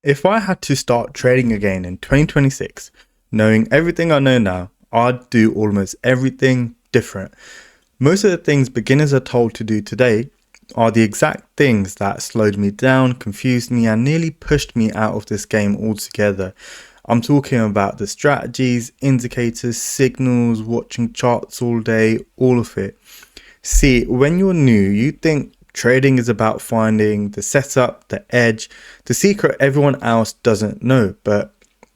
If I had to start trading again in 2026, knowing everything I know now, I'd do almost everything different. Most of the things beginners are told to do today are the exact things that slowed me down, confused me, and nearly pushed me out of this game altogether. I'm talking about the strategies, indicators, signals, watching charts all day, all of it. See, when you're new, you think trading is about finding the setup, the edge, the secret everyone else doesn't know. But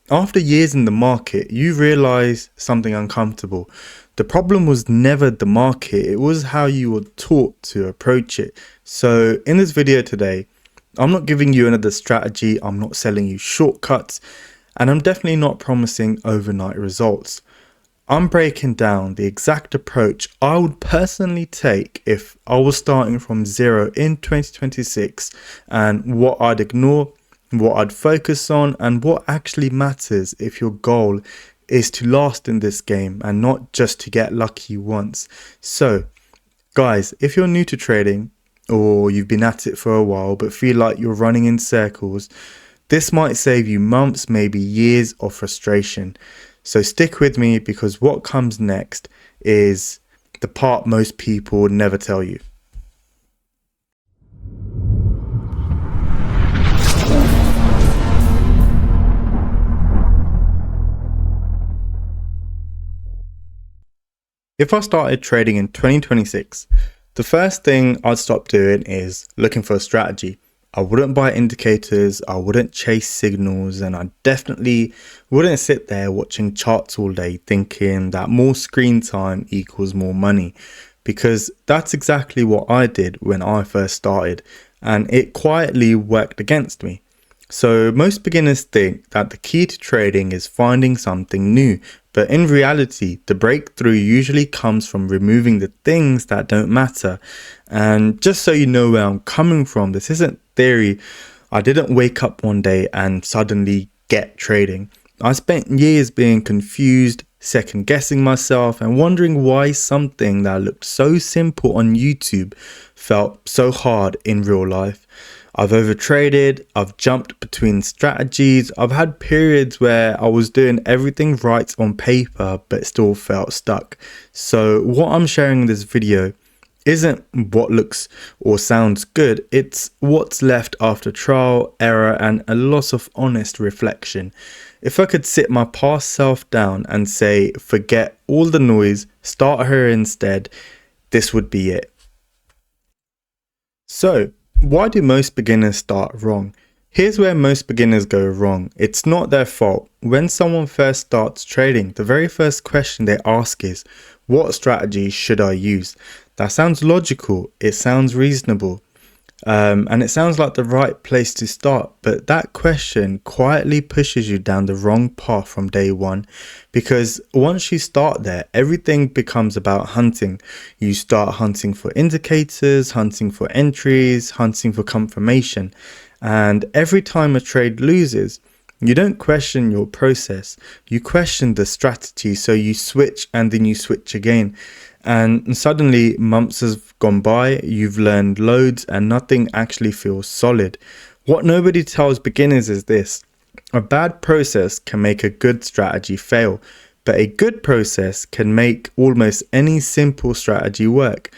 after years in the market, you realize something uncomfortable. The problem was never the market, it was how you were taught to approach it. So in this video today, I'm not giving you another strategy, I'm not selling you shortcuts, and I'm definitely not promising overnight results. I'm breaking down the exact approach I would personally take if I was starting from zero in 2026, and what I'd ignore, what I'd focus on, and what actually matters if your goal is to last in this game and not just to get lucky once. So guys, if you're new to trading or you've been at it for a while but feel like you're running in circles, this might save you months, maybe years of frustration. So stick with me, because what comes next is the part most people would never tell you. If I started trading in 2026, the first thing I'd stop doing is looking for a strategy. I wouldn't buy indicators, I wouldn't chase signals, and I definitely wouldn't sit there watching charts all day thinking that more screen time equals more money, because that's exactly what I did when I first started, and it quietly worked against me. So most beginners think that the key to trading is finding something new, but in reality, the breakthrough usually comes from removing the things that don't matter. And just so you know where I'm coming from, this isn't theory. I didn't wake up one day and suddenly get trading. I spent years being confused, second guessing myself, and wondering why something that looked so simple on YouTube felt so hard in real life. I've overtraded, I've jumped between strategies, I've had periods where I was doing everything right on paper but still felt stuck. So what I'm sharing in this video isn't what looks or sounds good, it's what's left after trial, error, and a lot of honest reflection. If I could sit my past self down and say, forget all the noise, start here instead, this would be it. So, why do most beginners start wrong? Here's where most beginners go wrong. It's not their fault. When someone first starts trading, the very first question they ask is, what strategy should I use? That sounds logical, it sounds reasonable, and it sounds like the right place to start, but that question quietly pushes you down the wrong path from day one, because once you start there, everything becomes about hunting. You start hunting for indicators, hunting for entries, hunting for confirmation, and every time a trade loses, you don't question your process, you question the strategy. So you switch and then you switch again, and suddenly months have gone by, you've learned loads and nothing actually feels solid. What nobody tells beginners is this: a bad process can make a good strategy fail, but a good process can make almost any simple strategy work.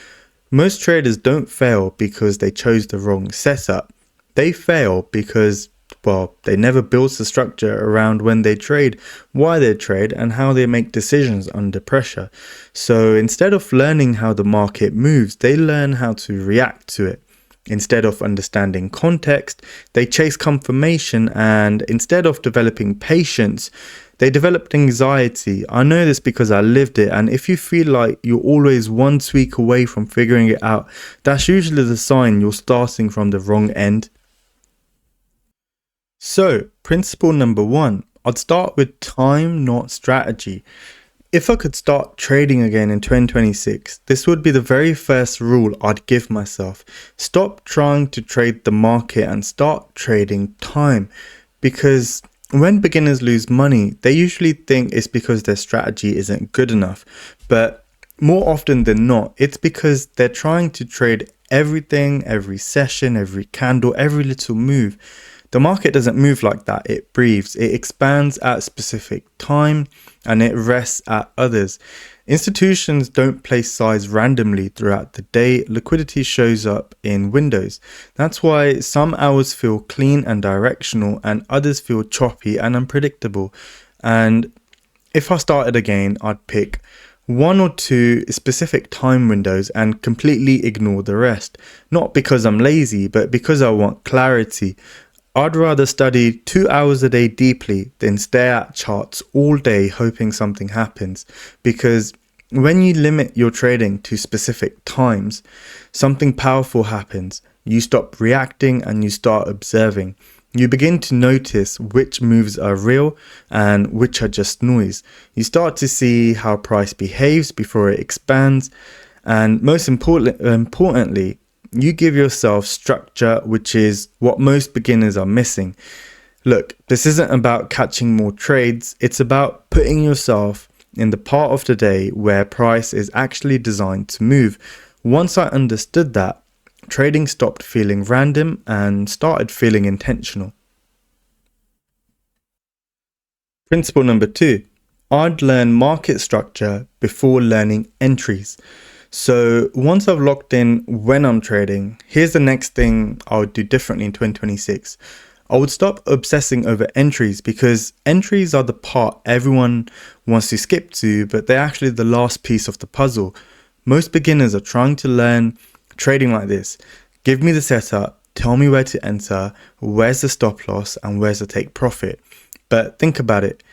Most traders don't fail because they chose the wrong setup. They fail because, well, they never built the structure around when they trade, why they trade, and how they make decisions under pressure. So instead of learning how the market moves, they learn how to react to it. Instead of understanding context, they chase confirmation, and instead of developing patience, they developed anxiety. I know this because I lived it, and if you feel like you're always one tweak away from figuring it out, that's usually the sign you're starting from the wrong end. So, principle number one, I'd start with time, not strategy. If I could start trading again in 2026, this would be the very first rule I'd give myself. Stop trying to trade the market and start trading time. Because when beginners lose money, they usually think it's because their strategy isn't good enough. But more often than not, it's because they're trying to trade everything, every session, every candle, every little move. The market doesn't move like that. It breathes. It expands at specific time and it rests at others. Institutions don't place size randomly throughout the day. Liquidity shows up in windows. That's why some hours feel clean and directional and others feel choppy and unpredictable. And if I started again, I'd pick one or two specific time windows and completely ignore the rest. Not because I'm lazy, but because I want clarity. I'd rather study 2 hours a day deeply than stare at charts all day hoping something happens. Because when you limit your trading to specific times, something powerful happens. You stop reacting and you start observing. You begin to notice which moves are real and which are just noise. You start to see how price behaves before it expands. And most importantly, you give yourself structure, which is what most beginners are missing. Look, this isn't about catching more trades. It's about putting yourself in the part of the day where price is actually designed to move. Once I understood that, trading stopped feeling random and started feeling intentional. Principle number 2, I'd learn market structure before learning entries. So once I've locked in when I'm trading, here's the next thing I would do differently in 2026. I would stop obsessing over entries because entries are the part everyone wants to skip to, but they're actually the last piece of the puzzle. Most beginners are trying to learn trading like this. Give me the setup, tell me where to enter, where's the stop loss and where's the take profit. But think about it.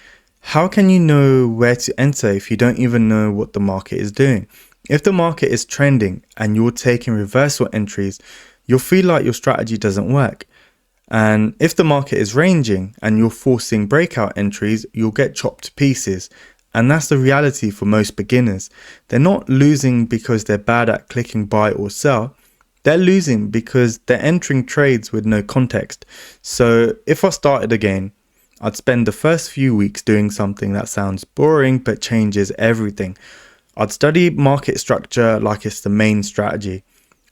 How can you know where to enter if you don't even know what the market is doing? If the market is trending and you're taking reversal entries, you'll feel like your strategy doesn't work. And if the market is ranging and you're forcing breakout entries, you'll get chopped to pieces. And that's the reality for most beginners. They're not losing because they're bad at clicking buy or sell. They're losing because they're entering trades with no context. So if I started again, I'd spend the first few weeks doing something that sounds boring but changes everything. I'd study market structure like it's the main strategy.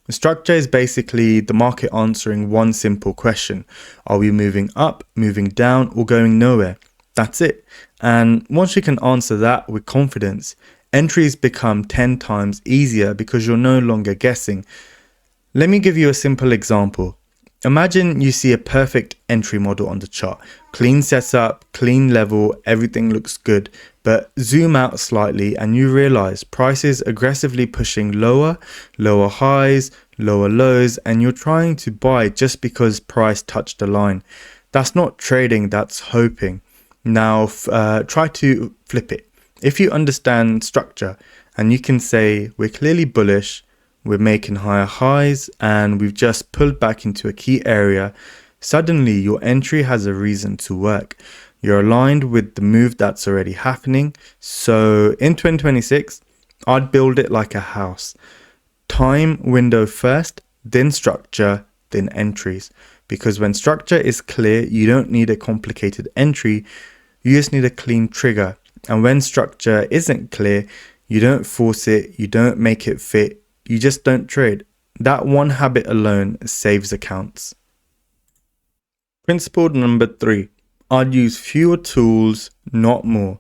The structure is basically the market answering one simple question. Are we moving up, moving down, or going nowhere? That's it. And once you can answer that with confidence, entries become 10 times easier because you're no longer guessing. Let me give you a simple example. Imagine you see a perfect entry model on the chart. Clean setup, clean level, everything looks good. But zoom out slightly and you realize price is aggressively pushing lower highs, lower lows, and you're trying to buy just because price touched the line. That's not trading, that's hoping. Now try to flip it. If you understand structure and you can say we're clearly bullish, we're making higher highs and we've just pulled back into a key area, suddenly your entry has a reason to work. You're aligned with the move that's already happening. So in 2026, I'd build it like a house. Time window first, then structure, then entries. Because when structure is clear, you don't need a complicated entry. You just need a clean trigger. And when structure isn't clear, you don't force it, you don't make it fit, you just don't trade. That one habit alone saves accounts. Principle number 3. I'd use fewer tools, not more.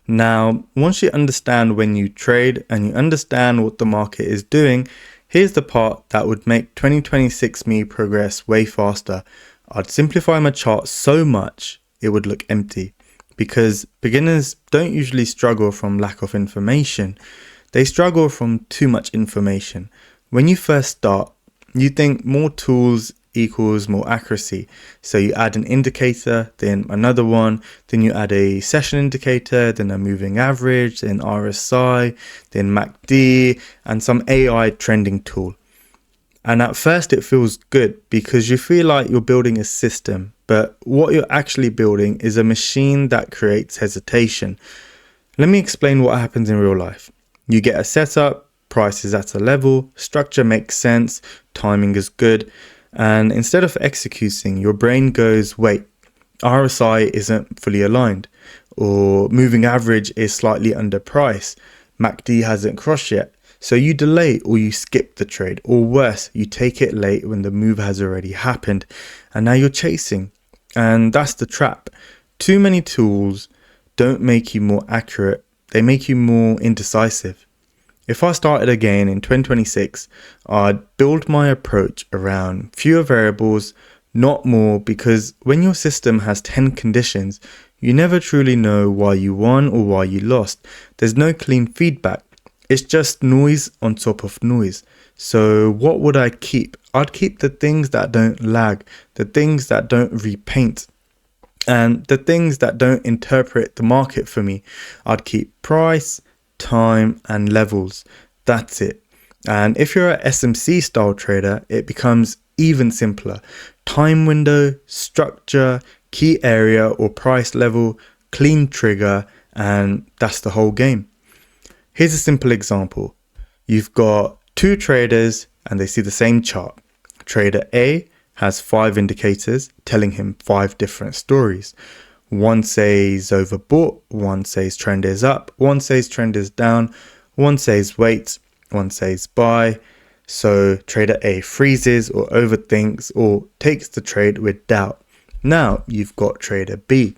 Now, once you understand when you trade and you understand what the market is doing, here's the part that would make 2026 me progress way faster. I'd simplify my chart so much it would look empty. Because beginners don't usually struggle from lack of information. They struggle from too much information. When you first start, you think more tools equals more accuracy. So you add an indicator, then another one, then you add a session indicator, then a moving average, then RSI, then MACD, and some AI trending tool. And at first it feels good because you feel like you're building a system, but what you're actually building is a machine that creates hesitation. Let me explain what happens in real life. You get a setup, price is at a level, structure makes sense, timing is good, and instead of executing, your brain goes, wait, RSI isn't fully aligned, or moving average is slightly underpriced, MACD hasn't crossed yet. So you delay or you skip the trade, or worse, you take it late when the move has already happened, and now you're chasing. And that's the trap. Too many tools don't make you more accurate, they make you more indecisive. If I started again in 2026, I'd build my approach around fewer variables, not more, because when your system has 10 conditions, you never truly know why you won or why you lost. There's no clean feedback. It's just noise on top of noise. So what would I keep? I'd keep the things that don't lag, the things that don't repaint, and the things that don't interpret the market for me. I'd keep price, time, and levels. That's it. And if you're a SMC style trader, it becomes even simpler. Time window, structure, key area or price level, clean trigger, and that's the whole game. Here's a simple example. You've got two traders and they see the same chart. Trader A has 5 indicators telling him 5 different stories. One says overbought, one says trend is up, one says trend is down, one says wait, one says buy. So trader A freezes or overthinks or takes the trade with doubt. Now you've got trader B,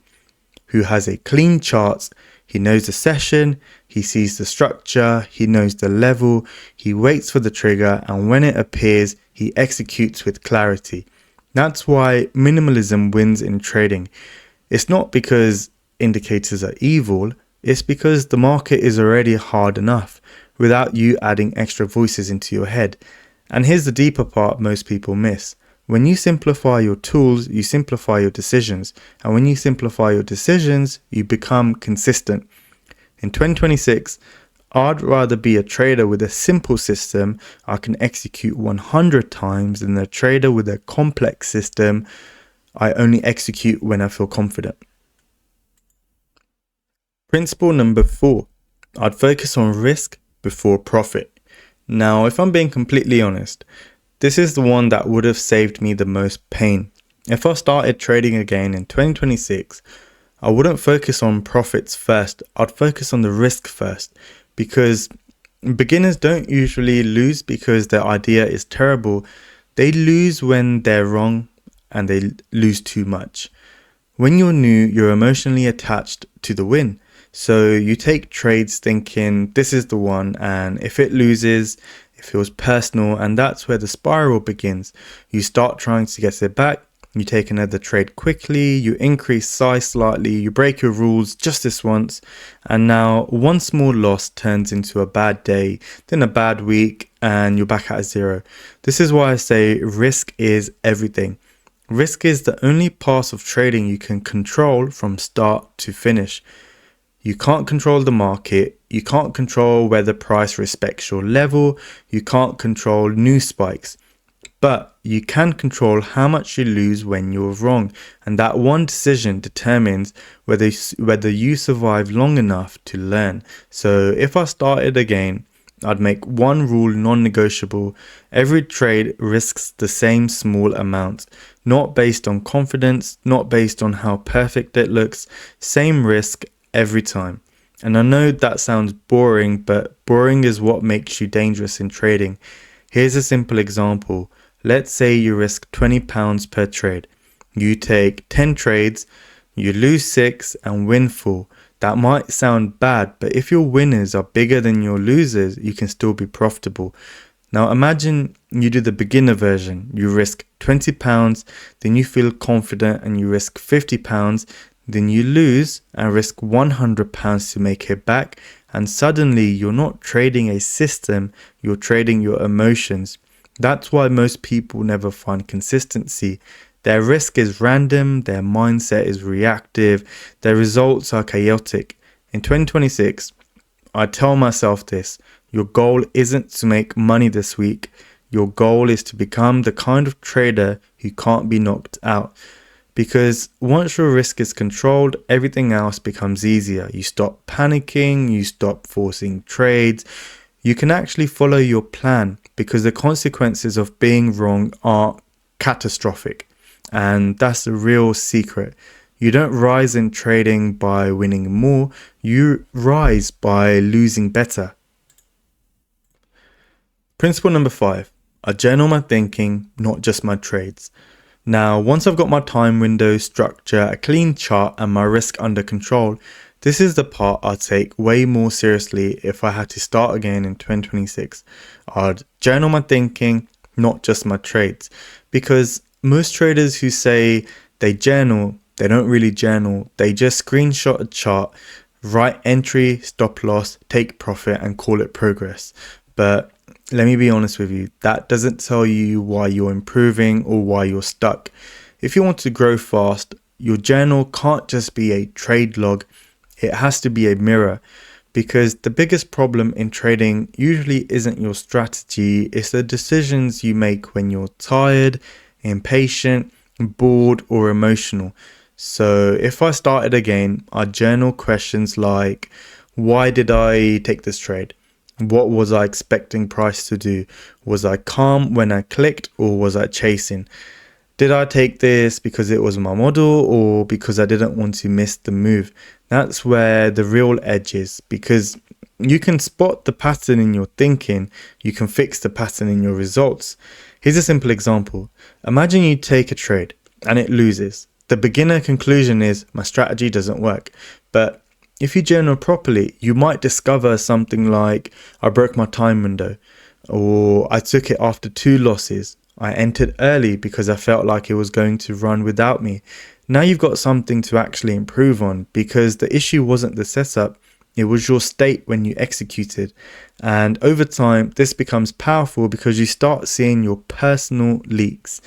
who has a clean chart. He knows the session, he sees the structure, he knows the level, he waits for the trigger, and when it appears, he executes with clarity. That's why minimalism wins in trading. It's not because indicators are evil, it's because the market is already hard enough without you adding extra voices into your head. And here's the deeper part most people miss. When you simplify your tools, you simplify your decisions. And when you simplify your decisions, you become consistent. In 2026, I'd rather be a trader with a simple system I can execute 100 times than a trader with a complex system I only execute when I feel confident. Principle number 4, I'd focus on risk before profit. Now, if I'm being completely honest, this is the one that would have saved me the most pain. If I started trading again in 2026, I wouldn't focus on profits first, I'd focus on the risk first, because beginners don't usually lose because their idea is terrible. They lose when they're wrong and they lose too much. When you're new, you're emotionally attached to the win. So you take trades thinking this is the one, and if it loses, it feels personal, and that's where the spiral begins. You start trying to get it back, you take another trade quickly, you increase size slightly, you break your rules just this once, and now one small loss turns into a bad day, then a bad week, and you're back at zero. This is why I say risk is everything. Risk is the only part of trading you can control from start to finish. You can't control the market, you can't control whether price respects your level, you can't control news spikes, but you can control how much you lose when you're wrong, and that one decision determines whether you survive long enough to learn. So if I started again, I'd make one rule non-negotiable. Every trade risks the same small amount, not based on confidence, not based on how perfect it looks, same risk every time. And I know that sounds boring, but boring is what makes you dangerous in trading. Here's a simple example. Let's say you risk £20 per trade. You take 10 trades, you lose 6 and win 4. That might sound bad, but if your winners are bigger than your losers, you can still be profitable. Now imagine you do the beginner version. You risk £20, then you feel confident and you risk £50, then you lose and risk £100 to make it back, and suddenly you're not trading a system, you're trading your emotions. That's why most people never find consistency. Their risk is random, their mindset is reactive, their results are chaotic. In 2026, I tell myself this: your goal isn't to make money this week, your goal is to become the kind of trader who can't be knocked out. Because once your risk is controlled, everything else becomes easier. You stop panicking, you stop forcing trades. You can actually follow your plan because the consequences of being wrong are catastrophic. And that's the real secret. You don't rise in trading by winning more, you rise by losing better. Principle number 5, I journal my thinking, not just my trades. Now, once I've got my time window, structure, a clean chart and my risk under control, this is the part I'd take way more seriously if I had to start again in 2026. I'd journal my thinking, not just my trades. Because most traders who say they journal, they don't really journal. They just screenshot a chart, write entry, stop loss, take profit and call it progress. But let me be honest with you, that doesn't tell you why you're improving or why you're stuck. If you want to grow fast, your journal can't just be a trade log. It has to be a mirror, because the biggest problem in trading usually isn't your strategy. It's the decisions you make when you're tired, impatient, bored or emotional. So if I started again, I'd journal questions like, why did I take this trade? What was I expecting price to do? Was I calm when I clicked or was I chasing? Did I take this because it was my model or because I didn't want to miss the move? That's where the real edge is, because you can spot the pattern in your thinking, you can fix the pattern in your results. Here's a simple example. Imagine you take a trade and it loses. The beginner conclusion is my strategy doesn't work. But if you journal properly, you might discover something like, I broke my time window, or I took it after 2 losses. I entered early because I felt like it was going to run without me. Now you've got something to actually improve on, because the issue wasn't the setup, it was your state when you executed. And over time, this becomes powerful because you start seeing your personal leaks.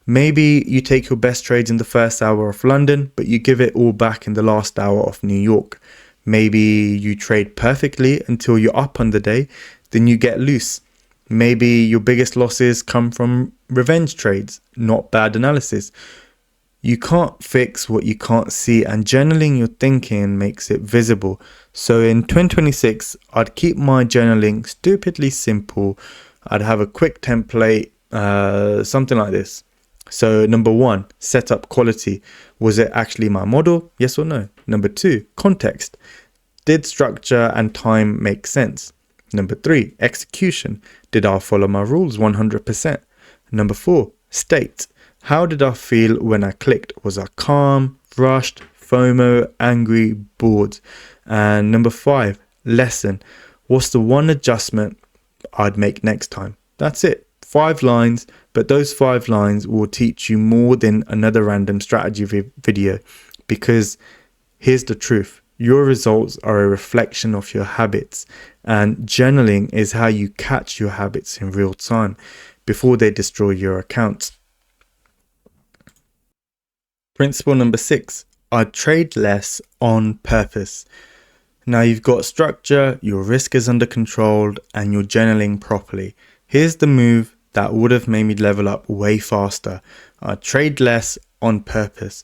Maybe you take your best trades in the first hour of London, but you give it all back in the last hour of New York. Maybe you trade perfectly until you're up on the day, then you get loose. Maybe your biggest losses come from revenge trades, not bad analysis. You can't fix what you can't see, and journaling your thinking makes it visible. So in 2026, I'd keep my journaling stupidly simple. I'd have a quick template, something like this. So number 1, setup quality. Was it actually my model? Yes or no? Number 2, context. Did structure and time make sense? Number 3, execution. Did I follow my rules 100%? Number 4, state. How did I feel when I clicked? Was I calm, rushed, FOMO, angry, bored? And number 5, lesson. What's the one adjustment I'd make next time? That's it. 5 lines, but those 5 lines will teach you more than another random strategy video, because here's the truth. Your results are a reflection of your habits, and journaling is how you catch your habits in real time before they destroy your account. Principle number 6, I trade less on purpose. Now you've got structure, your risk is under control, and you're journaling properly. Here's the move that would have made me level up way faster. I trade less on purpose.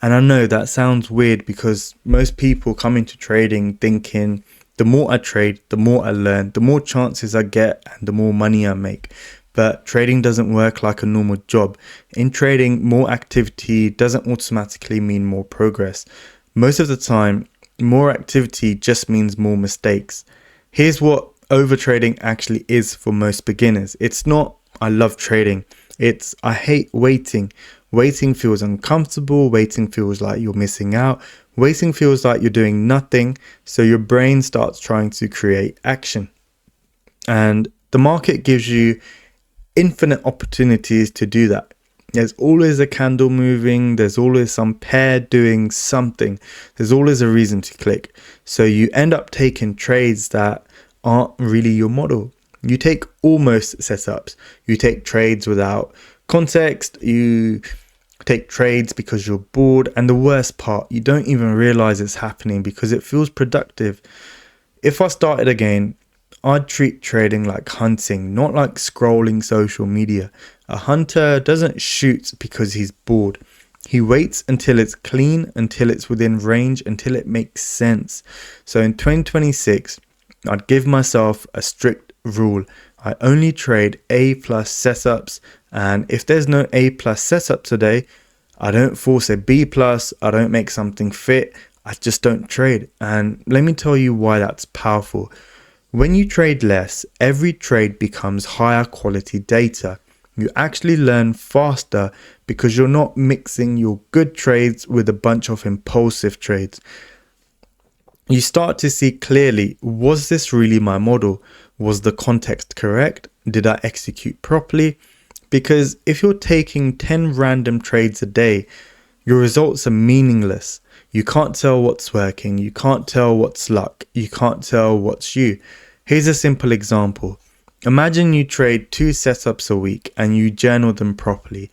And I know that sounds weird, because most people come into trading thinking the more I trade, the more I learn, the more chances I get and the more money I make. But trading doesn't work like a normal job. In trading, more activity doesn't automatically mean more progress. Most of the time, more activity just means more mistakes. Here's what overtrading actually is for most beginners. It's not I love trading. It's I hate waiting. Waiting feels uncomfortable. Waiting feels like you're missing out. Waiting feels like you're doing nothing. So your brain starts trying to create action. And the market gives you infinite opportunities to do that. There's always a candle moving. There's always some pair doing something. There's always a reason to click. So you end up taking trades that aren't really your model. You take almost setups. You take trades without context. You take trades because you're bored. And the worst part, you don't even realize it's happening because it feels productive. If I started again, I'd treat trading like hunting, not like scrolling social media. A hunter doesn't shoot because he's bored. He waits until it's clean, until it's within range, until it makes sense. So in 2026, I'd give myself a strict rule. I only trade A+ setups, and if there's no A+ setup today, I don't force a B+, I don't make something fit, I just don't trade. And let me tell you why that's powerful. When you trade less, every trade becomes higher quality data. You actually learn faster because you're not mixing your good trades with a bunch of impulsive trades. You start to see clearly, was this really my model? Was the context correct? Did I execute properly? Because if you're taking 10 random trades a day, your results are meaningless. You can't tell what's working. You can't tell what's luck. You can't tell what's you. Here's a simple example. Imagine you trade 2 setups a week and you journal them properly.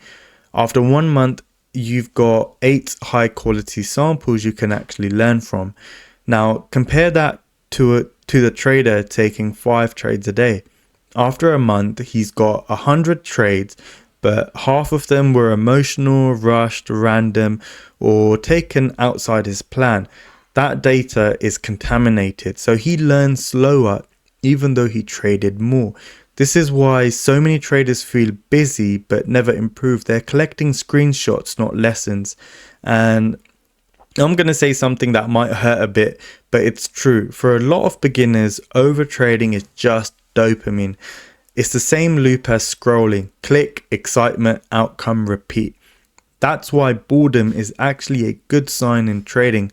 After 1 month, you've got 8 high quality samples you can actually learn from. Now compare that to the trader taking 5 trades a day. After a month, he's got 100 trades, but half of them were emotional, rushed, random, or taken outside his plan. That data is contaminated, so he learns slower even though he traded more. This is why so many traders feel busy but never improve. They're collecting screenshots, not lessons. And I'm going to say something that might hurt a bit, but it's true. For a lot of beginners, overtrading is just dopamine. It's the same loop as scrolling. Click, excitement, outcome, repeat. That's why boredom is actually a good sign in trading.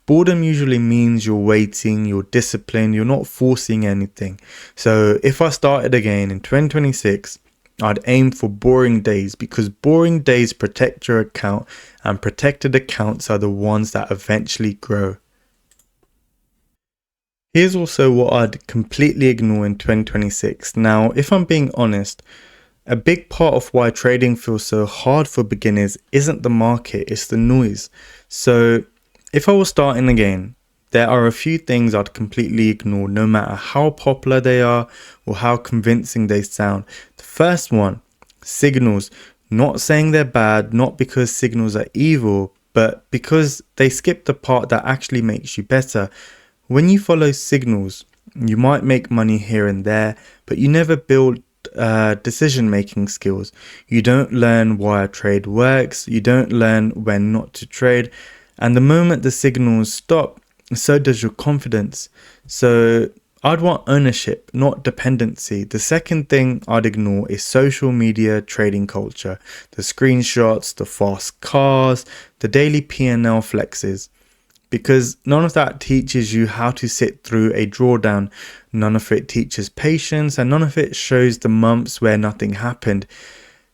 Boredom usually means you're waiting, you're disciplined, you're not forcing anything. So if I started again in 2026, I'd aim for boring days, because boring days protect your account, and protected accounts are the ones that eventually grow. Here's also what I'd completely ignore in 2026. Now, if I'm being honest, a big part of why trading feels so hard for beginners isn't the market, it's the noise. So if I was starting again, there are a few things I'd completely ignore, no matter how popular they are or how convincing they sound. The first one, signals. Not saying they're bad, not because signals are evil, but because they skip the part that actually makes you better. When you follow signals, you might make money here and there, but you never build decision-making skills. You don't learn why a trade works. You don't learn when not to trade. And the moment the signals stop, so does your confidence. So I'd want ownership, not dependency. The second thing I'd ignore is social media trading culture. The screenshots, the fast cars, the daily P&L flexes. Because none of that teaches you how to sit through a drawdown. None of it teaches patience, and none of it shows the months where nothing happened.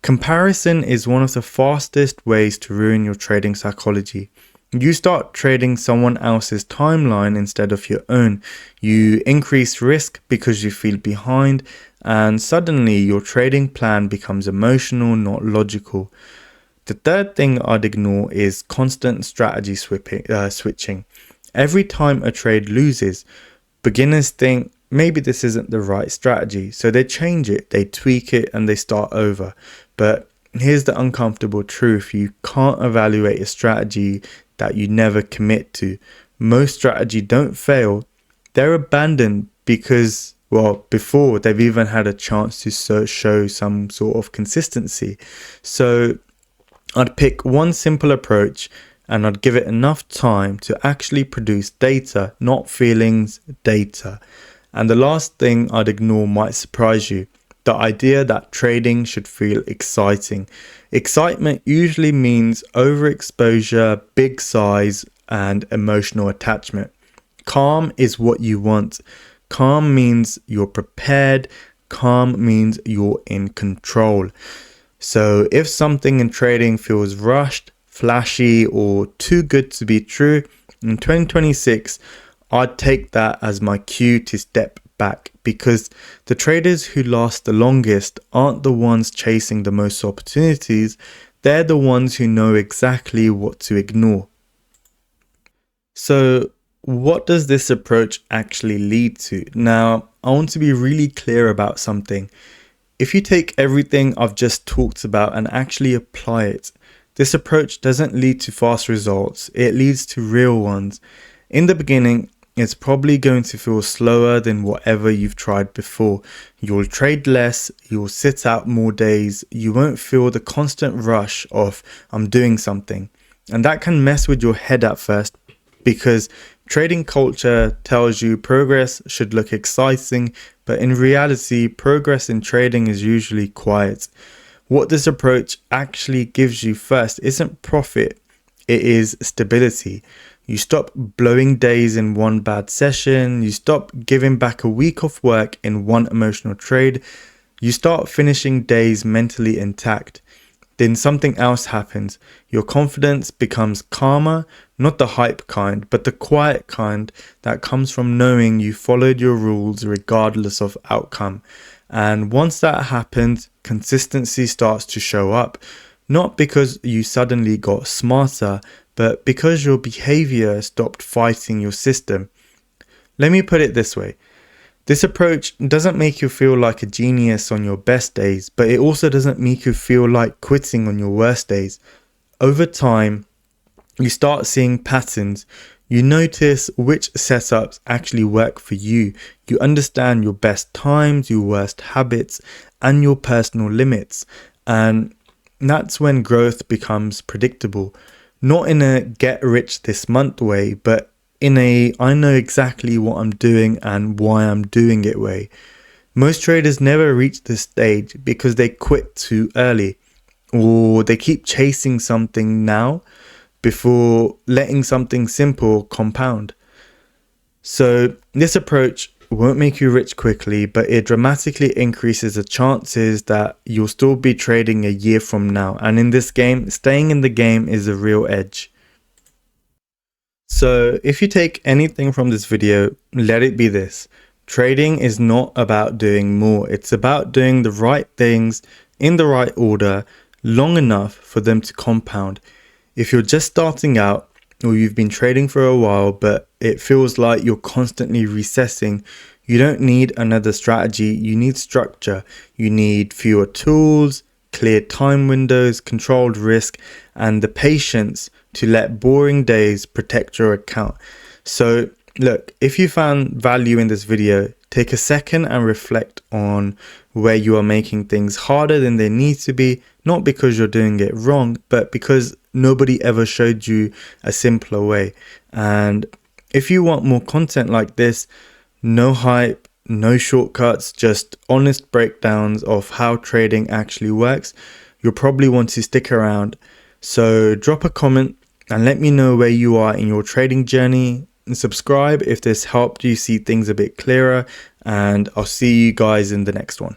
Comparison is one of the fastest ways to ruin your trading psychology. You start trading someone else's timeline instead of your own. You increase risk because you feel behind, and suddenly your trading plan becomes emotional, not logical. The third thing I'd ignore is constant strategy switching. Every time a trade loses, beginners think maybe this isn't the right strategy. So they change it, they tweak it, and they start over. But here's the uncomfortable truth. You can't evaluate a strategy that you never commit to. Most strategy don't fail. They're abandoned because, well, before they've even had a chance to show some sort of consistency. So I'd pick one simple approach and I'd give it enough time to actually produce data, not feelings, data. And the last thing I'd ignore might surprise you. The idea that trading should feel exciting. Excitement usually means overexposure, big size, and emotional attachment. Calm is what you want. Calm means you're prepared. Calm means you're in control. So if something in trading feels rushed, flashy, or too good to be true, in 2026, I'd take that as my cue to step back, because the traders who last the longest aren't the ones chasing the most opportunities. They're the ones who know exactly what to ignore. So what does this approach actually lead to? Now, I want to be really clear about something. If you take everything I've just talked about and actually apply it, this approach doesn't lead to fast results, it leads to real ones. In the beginning, it's probably going to feel slower than whatever you've tried before. You'll trade less, you'll sit out more days, you won't feel the constant rush of I'm doing something. And that can mess with your head at first, because trading culture tells you progress should look exciting, but in reality, progress in trading is usually quiet. What this approach actually gives you first isn't profit, it is stability. You stop blowing days in one bad session, you stop giving back a week of work in one emotional trade, you start finishing days mentally intact. Then something else happens. Your confidence becomes calmer, not the hype kind, but the quiet kind that comes from knowing you followed your rules regardless of outcome. And once that happens, consistency starts to show up. Not because you suddenly got smarter, but because your behavior stopped fighting your system. Let me put it this way. This approach doesn't make you feel like a genius on your best days, but it also doesn't make you feel like quitting on your worst days. Over time, you start seeing patterns. You notice which setups actually work for you. You understand your best times, your worst habits, and your personal limits. And that's when growth becomes predictable. Not in a get rich this month way, but in a I know exactly what I'm doing and why I'm doing it way. Most traders never reach this stage because they quit too early, or they keep chasing something now before letting something simple compound. So this approach won't make you rich quickly, but it dramatically increases the chances that you'll still be trading a year from now. And in this game, staying in the game is a real edge. So if you take anything from this video, let it be this. Trading is not about doing more. It's about doing the right things in the right order long enough for them to compound. If you're just starting out or you've been trading for a while, but it feels like you're constantly recessing, you don't need another strategy. You need structure. You need fewer tools, clear time windows, controlled risk, and the patience to let boring days protect your account. So look, if you found value in this video, take a second and reflect on where you are making things harder than they need to be, not because you're doing it wrong, but because nobody ever showed you a simpler way. And if you want more content like this, no hype, no shortcuts, just honest breakdowns of how trading actually works, you'll probably want to stick around. So drop a comment and let me know where you are in your trading journey, and subscribe if this helped you see things a bit clearer, and I'll see you guys in the next one.